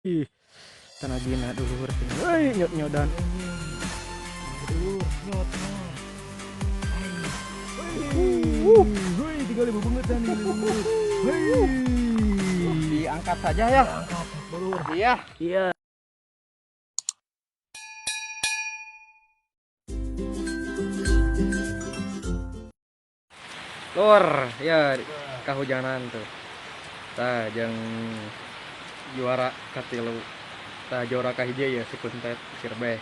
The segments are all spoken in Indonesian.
Ih, tanagina dulu berarti. Hei, nyot-nyodan. Aduh, nyot. Hei, tinggal 5 menit nih, 5 menit. Hei. Diangkat saja ya. Angkat dulu. Iya. Iya. Lur, ya kahujanan tuh. Tah jeung juara katilu. Tah juara kahiji ya si Kuntet, si Rebeh.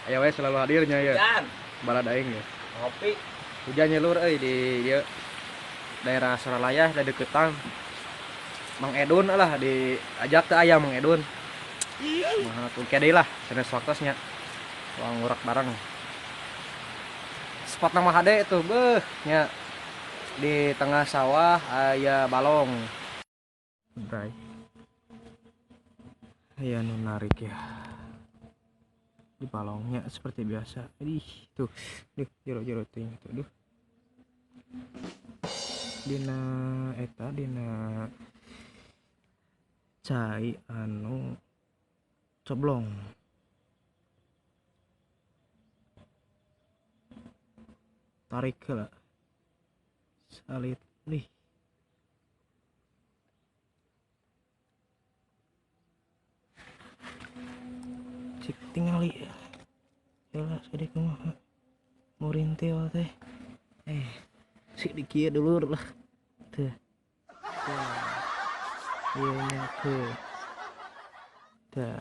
Aya we selalu hadirnya ya. Balad aing ya. Ngopi. Hujannya lur euy di dieu daerah Soralaya da deukeutan. Mang Edun lah diajak teh aya Mang Edun. Mah tuh kede lah sanes waktosnya. Wang ngurak bareng. Spot nama hade tuh beuh nya di tengah sawah aya balong. Bray. Iya nu narik ya. Di balongnya seperti biasa. Ih, tuh. Duh, jero-jero ting tuh. Duh. Dina eta dina cai anu coblong. Tarik heula. Salit nih. Cik tingali heula sedek kumaha murintil teh sik di kieu dulur lah teh ieu nya teh tah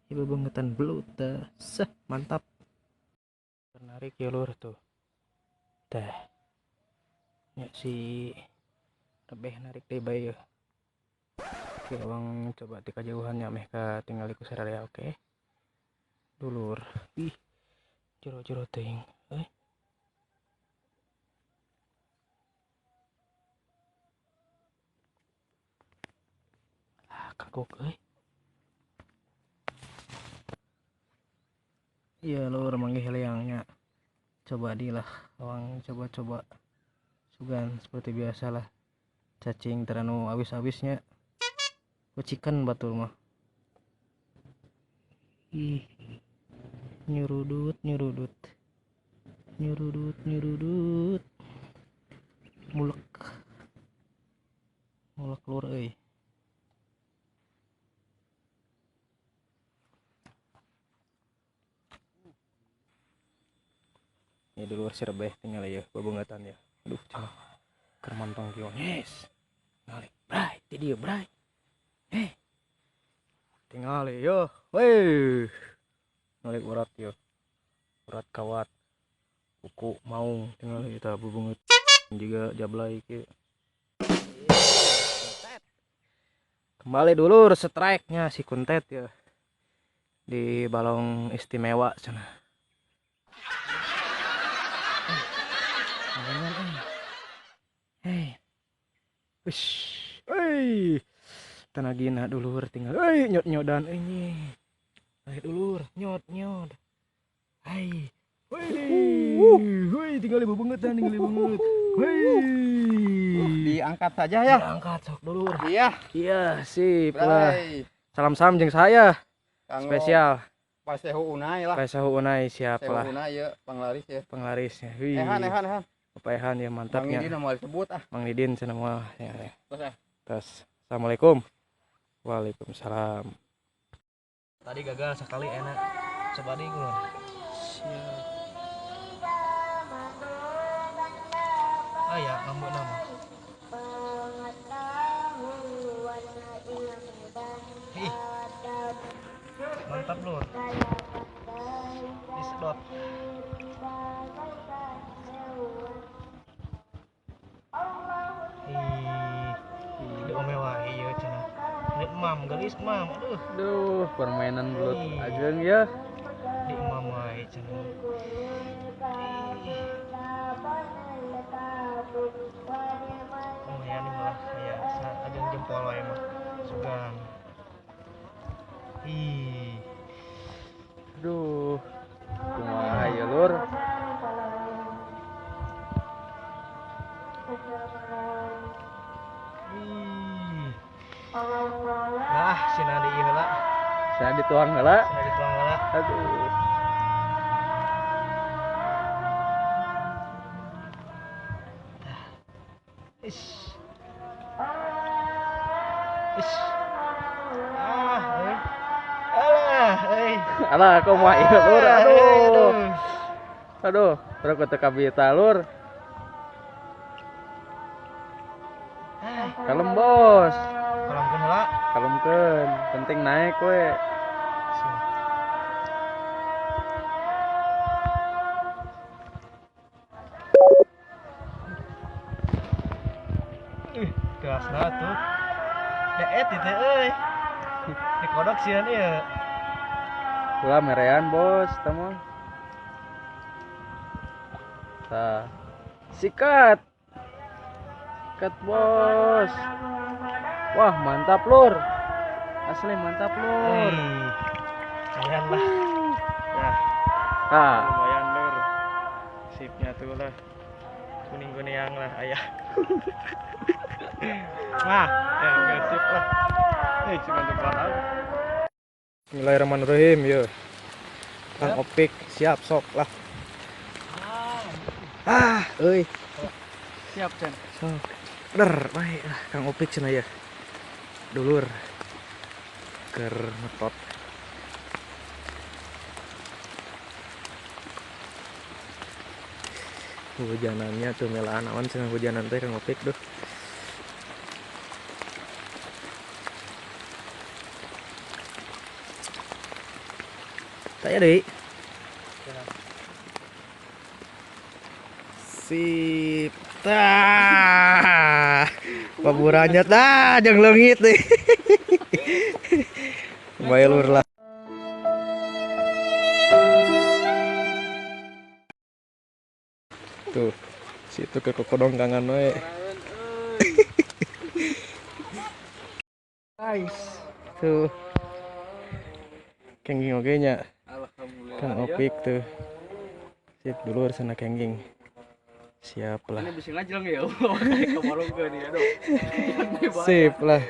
ieu bangetan belut tah sah mantap menarik ya lur tuh tah nya si Rebeh narik teh bae ya. Oke, awang coba ti kajauhannya meh ka tinggal ku sararea oke. Dulur. Ih, jero-jero teuing. Kagok iya lur manggih leangnya. Coba dilah awang coba-coba sugan seperti biasalah. Cacing teranu awis-awisnya. Kucikan batul mah. Ih, nyurudut nyurudut nyurudut nyurudut mulek mulek lur euy. Ya di luar si Rebeh tinggal ya babungatan ya. Aduh cenah keur mantong kieu yes ngalik bray ti dieu bray tinggal yo weh ngalik urat yo urat kawat kuku maung tinggal kita bubungut juga jablay kieu. Kembali dulu strike-nya si Kuntet ya di balong istimewa sana. Hei, wish, hei, tanagina dulur tinggal, hei nyot nyodan ini, hei dulur nyot nyot, hei, hei tinggal 5 menit tinggal 5 menit, hei, Diangkat saja ya. angkat sok dulur, Iya. iya sip lah, Bray. salam salam jeung saya, Kanggo spesial, Pasehu Unai lah. Paesahu Unai siap Sehu lah, Unai ya penglaris ya. penglarisnya, wih, Ehan. kepaehan ya Mang mantapnya. Didin mau disebut ah. Mang Didin sana mah ya. Terus ya. Terus assalamualaikum. Waalaikumsalam. Tadi gagal sekali enak. Coba nih gue. Siap. Ah ya, ngambek nama. Ih. Mantap lur. Disedot. Ih. Tidak mewah iya cenah. Ini mam gelis mam. Aduh. Duh, permainan belut ajeng ya. Di mam wae cenah. Lumayan nih malah kayak ajeng jempol wae mah. Sugan. Ih. Duh. Kumaha ya, Lur? Ih. Nah, si Nadi ieu heula. Saya dituang heula. Sana dituang lah. Aduh. Ish. Ish. Alah, Alah, aku mah ieu lur. Aduh. Aduh, terus ku teu kabita lur. Kalem bos. Kalamkeun heula. Kalemkeun, penting naik we. Gasna tuh. Deet itu euy. Dikodok sieun ieu. Ulah merean bos, temu. Tah. Sikat. Sikat bos. Wah, mantap lur. Asli mantap lur. Lumayan lah. Ya, Tah. lumayan lur. Sipnya tuh lah. Kuning-kuniang lah ayah. Nah, ya udah sip lah. Cuma depan aja. Bismillahirrahmanirrahim ya. Kang Opik siap sok lah. Euy. Siap, Cen. Sok. Der, baik lah Kang Opik cenah ya. Dulur. Keur metot. Hujanannya tuh melaan awan cenah hujanan teh Kang Opik duh. Tanya deh. Sip. Tah. Paburannya dah jeung leungit deh. Bae lur lah. Tuh, situ ke kokodongkangan we. Guys. Tuh. Kengging oge nya. Alhamdulillah. Kang Opik tuh. Sip dulur sana kengging. Siap lah. Ini bisa ngajeng ya. Kamarungkeun ya, Dok. Sip lah.